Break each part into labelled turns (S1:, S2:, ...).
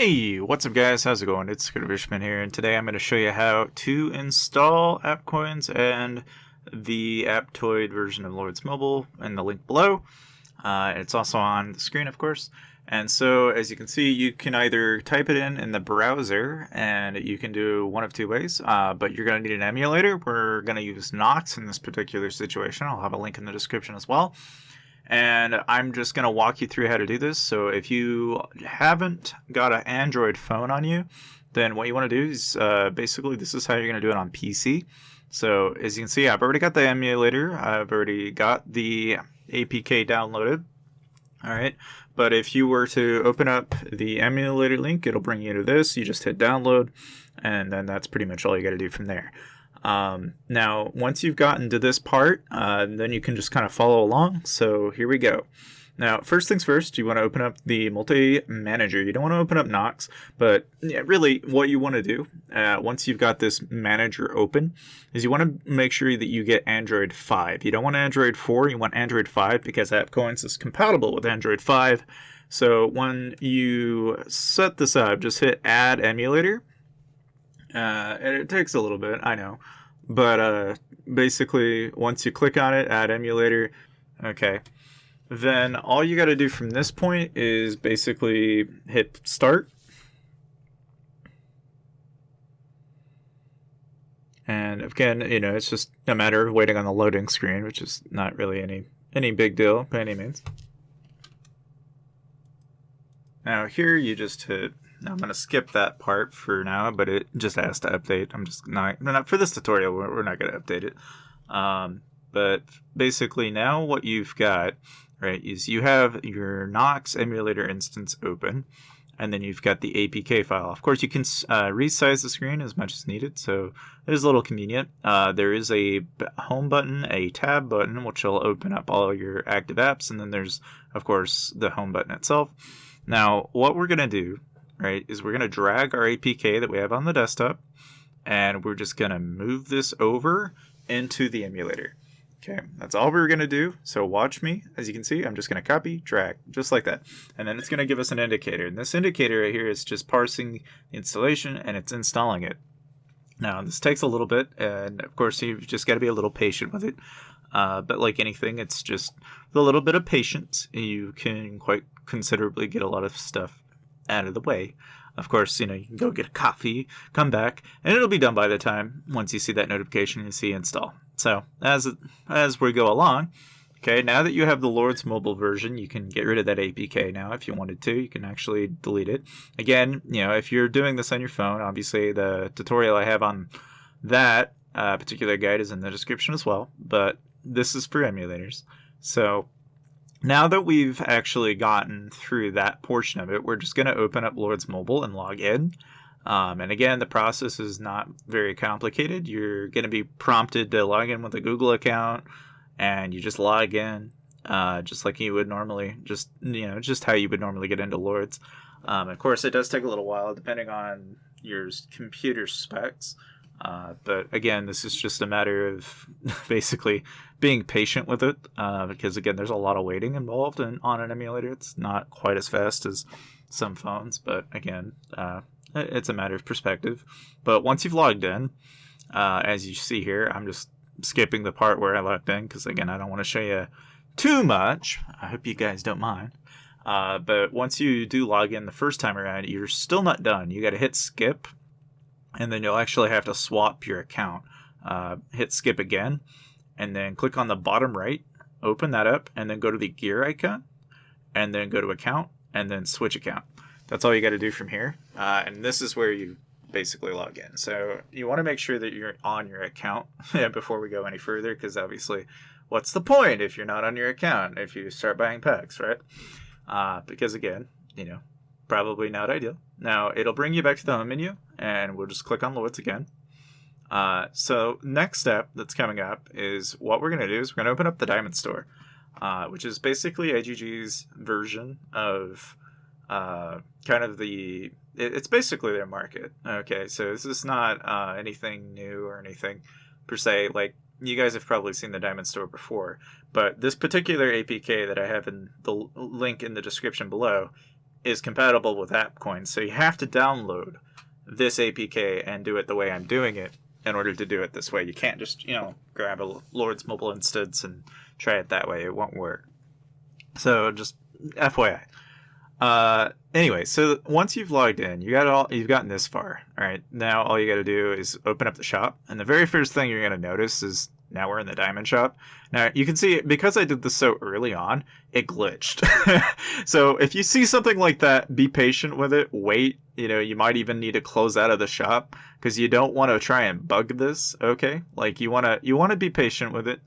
S1: Hey, what's up guys? How's it going? It's Gryphon here, and today I'm going to show you how to install AppCoins and the Aptoide version of Lords Mobile in the link below. It's also on the screen, of course. And so, as you can see, you can either type it in the browser, and you can do one of two ways, but you're going to need an emulator. We're going to use Nox in this particular situation. I'll have a link in the description as well. And I'm just going to walk you through how to do this. So if you haven't got an Android phone on you, then what you want to do is basically this is how you're going to do it on PC. So as you can see, I've already got the emulator. I've already got the APK downloaded. All right. But if you were to open up the emulator link, it'll bring you to this. You just hit download, and then that's pretty much all you got to do from there. Now, once you've gotten to this part, then you can just kind of follow along. So here we go. Now, first things first, you want to open up the multi-manager. You don't want to open up Nox, but yeah, really what you want to do, once you've got this manager open, is you want to make sure that you get Android 5. You don't want Android 4, you want Android 5 because AppCoins is compatible with Android 5. So when you set this up, just hit Add Emulator. And it takes a little bit, I know, but basically once you click on it, add emulator, okay, then all you got to do from this point is basically hit start, and again, it's just a matter of waiting on the loading screen, which is not really any big deal by any means. Now here you just hit. I'm going to skip that part for now, but it just has to update. I'm just not for this tutorial, we're not going to update it. But basically now what you've got, right, is you have your Nox emulator instance open, and then you've got the APK file. Of course, you can resize the screen as much as needed, so it is a little convenient. There is a home button, a tab button, which will open up all your active apps, and then there's, of course, the home button itself. Now, what we're going to do, right, is we're going to drag our APK that we have on the desktop, and we're just going to move this over into the emulator. Okay, that's all we're going to do. So watch me. As you can see, I'm just going to copy, drag, just like that. And then it's going to give us an indicator. And this indicator right here is just parsing the installation, and it's installing it. Now, this takes a little bit, and of course, you've just got to be a little patient with it. But like anything, it's just with a little bit of patience, you can quite considerably get a lot of stuff out of the way. Of course, you can go get a coffee, come back, and it'll be done by the time once you see that notification and see install. So as we go along, okay, now that you have the Lords mobile version, you can get rid of that APK now if you wanted to. You can actually delete it. Again, if you're doing this on your phone, obviously the tutorial I have on that particular guide is in the description as well, but this is for emulators. So now that we've actually gotten through that portion of it, we're just going to open up Lords Mobile and log in. And again, the process is not very complicated. You're going to be prompted to log in with a Google account, and you just log in, just like you would normally, just how you would normally get into Lords. Of course, it does take a little while depending on your computer specs. But again, this is just a matter of basically being patient with it, because again, there's a lot of waiting involved on an emulator. It's not quite as fast as some phones, but again, it's a matter of perspective. But once you've logged in, as you see here, I'm just skipping the part where I logged in because again, I don't want to show you too much. I hope you guys don't mind. But once you do log in the first time around, you're still not done. You got to hit skip, and then you'll actually have to swap your account. Hit skip again, and then click on the bottom right, open that up, and then go to the gear icon, and then go to account, and then switch account. That's all you got to do from here, and this is where you basically log in. So you want to make sure that you're on your account before we go any further, because obviously, what's the point if you're not on your account if you start buying packs, right? Because again, probably not ideal. Now, it'll bring you back to the home menu, and we'll just click on Lords again. So next step that's coming up is what we're going to do is we're going to open up the Diamond Store, which is basically AGG's version of kind of it's basically their market. Okay, so this is not anything new or anything per se. Like, you guys have probably seen the Diamond Store before, but this particular APK that I have in the link in the description below is compatible with AppCoin. So you have to download this APK and do it the way I'm doing it in order to do it this way. You can't just, grab a Lord's mobile instance and try it that way. It won't work. So just FYI. Anyway, so once you've logged in, you've gotten this far. All right, now all you got to do is open up the shop, and the very first thing you're going to notice is now we're in the diamond shop. Now you can see, because I did this so early on, it glitched. So if you see something like that, be patient with it. Wait. You might even need to close out of the shop because you don't want to try and bug this. Okay, like you want to be patient with it.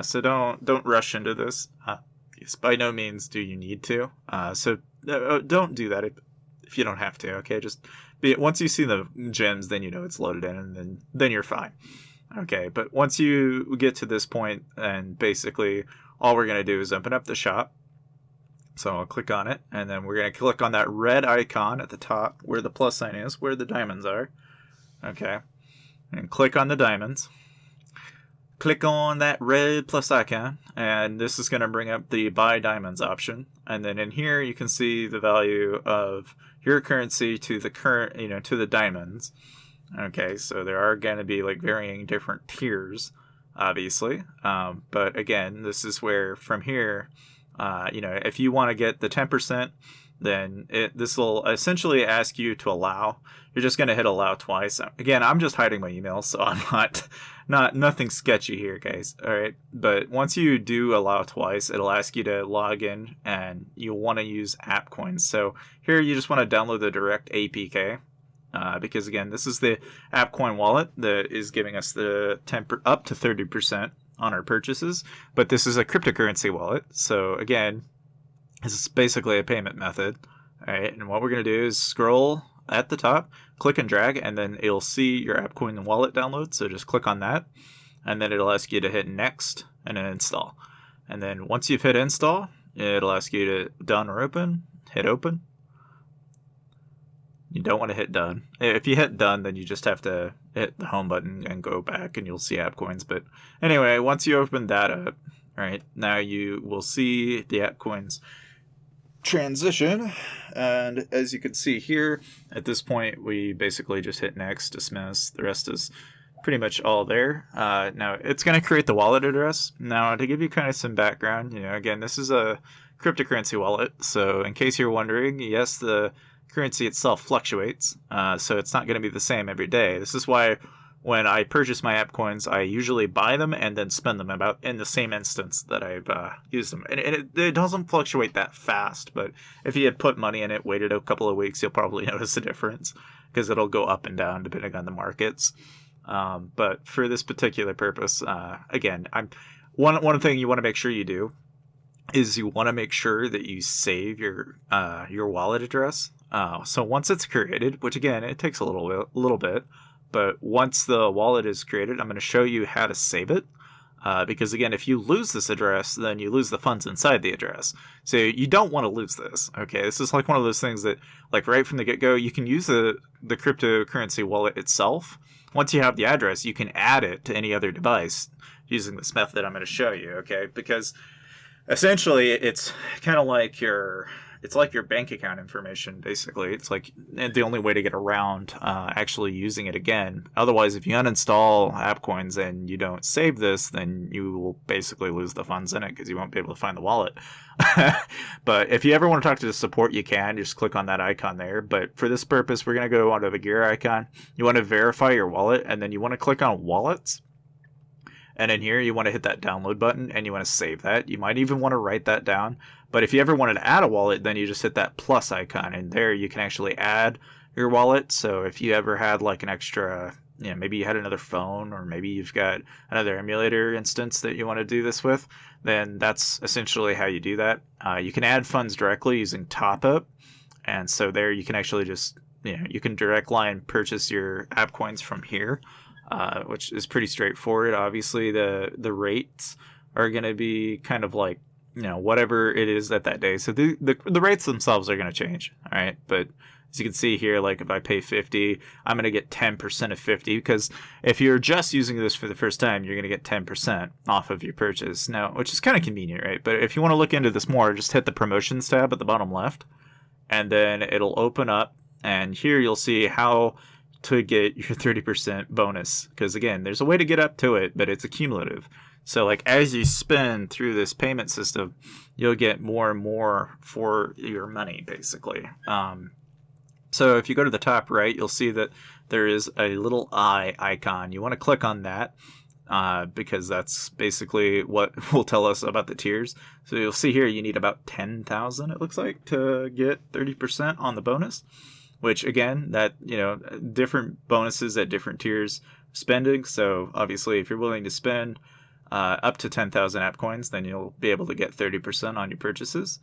S1: So don't rush into this. Yes, by no means do you need to. So don't do that if you don't have to. Okay, just once you see the gems, then it's loaded in, and then you're fine. Okay, but once you get to this point, and basically all we're gonna do is open up the shop. So I'll click on it, and then we're gonna click on that red icon at the top where the plus sign is, where the diamonds are. Okay, and click on the diamonds. Click on that red plus icon, and this is going to bring up the buy diamonds option. And then in here, you can see the value of your currency to the current, to the diamonds. Okay, so there are going to be like varying different tiers, obviously. But again, this is where from here, if you want to get the 10%, then this will essentially ask you to allow. You're just going to hit allow twice. Again, I'm just hiding my email, so I'm nothing sketchy here, guys. All right, but once you do allow twice, it'll ask you to log in, and you'll want to use AppCoins. So here you just want to download the direct APK, because again, this is the AppCoin wallet that is giving us the up to 30% on our purchases. But this is a cryptocurrency wallet, so again, this is basically a payment method. All right, and what we're going to do is scroll at the top, click and drag, and then it'll see your AppCoin wallet download. So just click on that, and then it'll ask you to hit next and then install. And then once you've hit install, it'll ask you to done or open. Hit open. You don't want to hit done. If you hit done, then you just have to hit the home button and go back, and you'll see AppCoins. But anyway, once you open that up, right, now you will see the AppCoins transition, and as you can see here, at this point we basically just hit next, dismiss. The rest is pretty much all there. Now it's going to create the wallet address. Now to give you kind of some background, again, this is a cryptocurrency wallet, so in case you're wondering, yes, the currency itself fluctuates, so it's not going to be the same every day. This is why when I purchase my AppCoins, I usually buy them and then spend them about in the same instance that I've used them. And it doesn't fluctuate that fast, but if you had put money in it, waited a couple of weeks, you'll probably notice a difference because it'll go up and down depending on the markets. But for this particular purpose, again, one thing you want to make sure you do is you want to make sure that you save your wallet address. So once it's created, which again, it takes a little bit, but once the wallet is created, I'm going to show you how to save it. Because again, if you lose this address, then you lose the funds inside the address. So you don't want to lose this. Okay, this is like one of those things that, like right from the get-go, you can use the cryptocurrency wallet itself. Once you have the address, you can add it to any other device using this method I'm going to show you. Okay, because essentially it's kind of like your bank account information, basically. It's like the only way to get around actually using it again. Otherwise, if you uninstall AppCoins and you don't save this, then you will basically lose the funds in it because you won't be able to find the wallet. But if you ever want to talk to the support, you can. Just click on that icon there. But for this purpose, we're going to go onto the gear icon. You want to verify your wallet, and then you want to click on Wallets. And in here, you want to hit that download button, and you want to save that. You might even want to write that down. But if you ever wanted to add a wallet, then you just hit that plus icon, and there you can actually add your wallet. So if you ever had like an extra, maybe you had another phone, or maybe you've got another emulator instance that you want to do this with, then that's essentially how you do that. You can add funds directly using top-up. And so there you can actually just, you can direct line purchase your AppCoins from here. Which is pretty straightforward. Obviously, the rates are going to be kind of like, whatever it is at that day. So the rates themselves are going to change, all right? But as you can see here, like if I pay 50, I'm going to get 10% of 50, because if you're just using this for the first time, you're going to get 10% off of your purchase. Now, which is kind of convenient, right? But if you want to look into this more, just hit the promotions tab at the bottom left, and then it'll open up, and here you'll see how to get your 30% bonus, because again, there's a way to get up to it, but it's accumulative. So like as you spend through this payment system, you'll get more and more for your money, basically. So if you go to the top right, you'll see that there is a little eye icon. You want to click on that because that's basically what will tell us about the tiers. So you'll see here you need about 10,000, it looks like, to get 30% on the bonus. Which again, that, you know, different bonuses at different tiers spending. So obviously, if you're willing to spend up to 10,000 app coins, then you'll be able to get 30% on your purchases.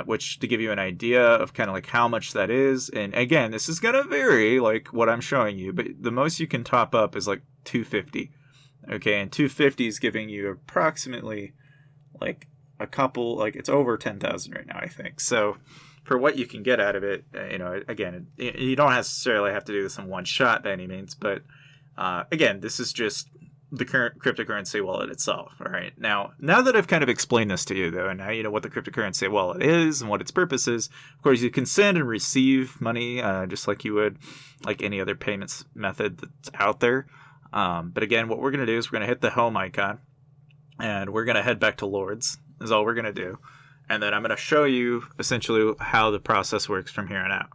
S1: Which, to give you an idea of kind of like how much that is, and again, this is gonna vary like what I'm showing you, but the most you can top up is like 250. Okay, and 250 is giving you approximately like a couple, like it's over 10,000 right now, I think. So for what you can get out of it, you know, again, you don't necessarily have to do this in one shot by any means, but again, this is just the current cryptocurrency wallet itself. All right. Now that I've kind of explained this to you, though, and now you know what the cryptocurrency wallet is and what its purpose is. Of course, you can send and receive money just like you would like any other payments method that's out there. But again, what we're going to do is we're going to hit the home icon, and we're going to head back to Lords. Is all we're going to do. And then I'm going to show you essentially how the process works from here on out.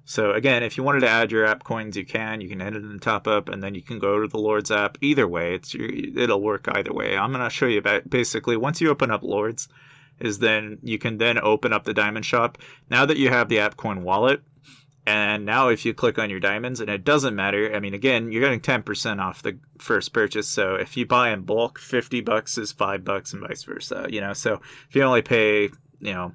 S1: So again, if you wanted to add your app coins, you can hit it in the top up, and then you can go to the Lords app. Either way, it'll work either way. I'm going to show you basically once you open up Lords, is then you can then open up the diamond shop. Now that you have the app coin wallet, and now if you click on your diamonds, and it doesn't matter, I mean, again, you're getting 10% off the first purchase. So if you buy in bulk, $50 is $5 and vice versa, you know. So if you only pay, you know,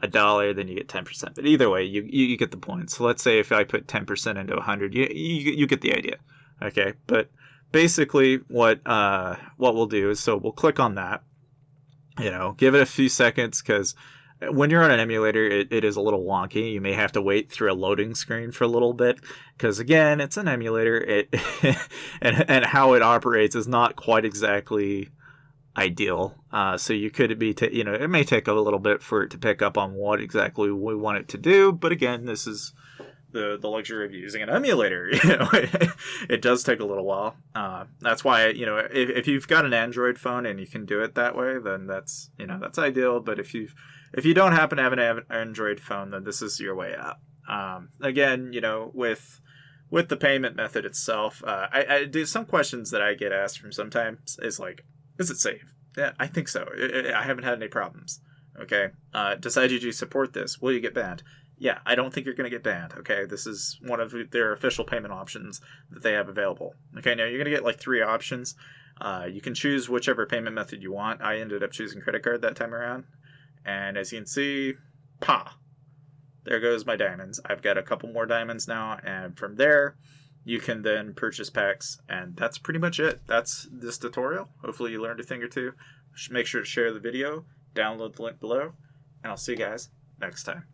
S1: $1, then you get 10%. But either way, you get the point. So let's say if I put 10% into 100, you get the idea. Okay, but basically what we'll do is, so we'll click on that, you know, give it a few seconds, because when you're on an emulator, it is a little wonky. You may have to wait through a loading screen for a little bit, because again, it's an emulator. And how it operates is not quite exactly ideal. So you could be, you know, it may take a little bit for it to pick up on what exactly we want it to do. But again, this is the luxury of using an emulator. You know, it does take a little while. That's why, you know, if you've got an Android phone and you can do it that way, then that's, you know, that's ideal. But if you don't happen to have an Android phone, then this is your way out. Again, you know, with the payment method itself, I do some questions that I get asked from sometimes is like, is it safe? Yeah, I think so. I haven't had any problems. Okay. Does IGG support this? Will you get banned? Yeah, I don't think you're going to get banned. Okay. This is one of their official payment options that they have available. Okay. Now you're going to get like 3 options. You can choose whichever payment method you want. I ended up choosing credit card that time around. And as you can see, there goes my diamonds. I've got a couple more diamonds now. And from there, you can then purchase packs. And that's pretty much it. That's this tutorial. Hopefully you learned a thing or two. Make sure to share the video, download the link below, and I'll see you guys next time.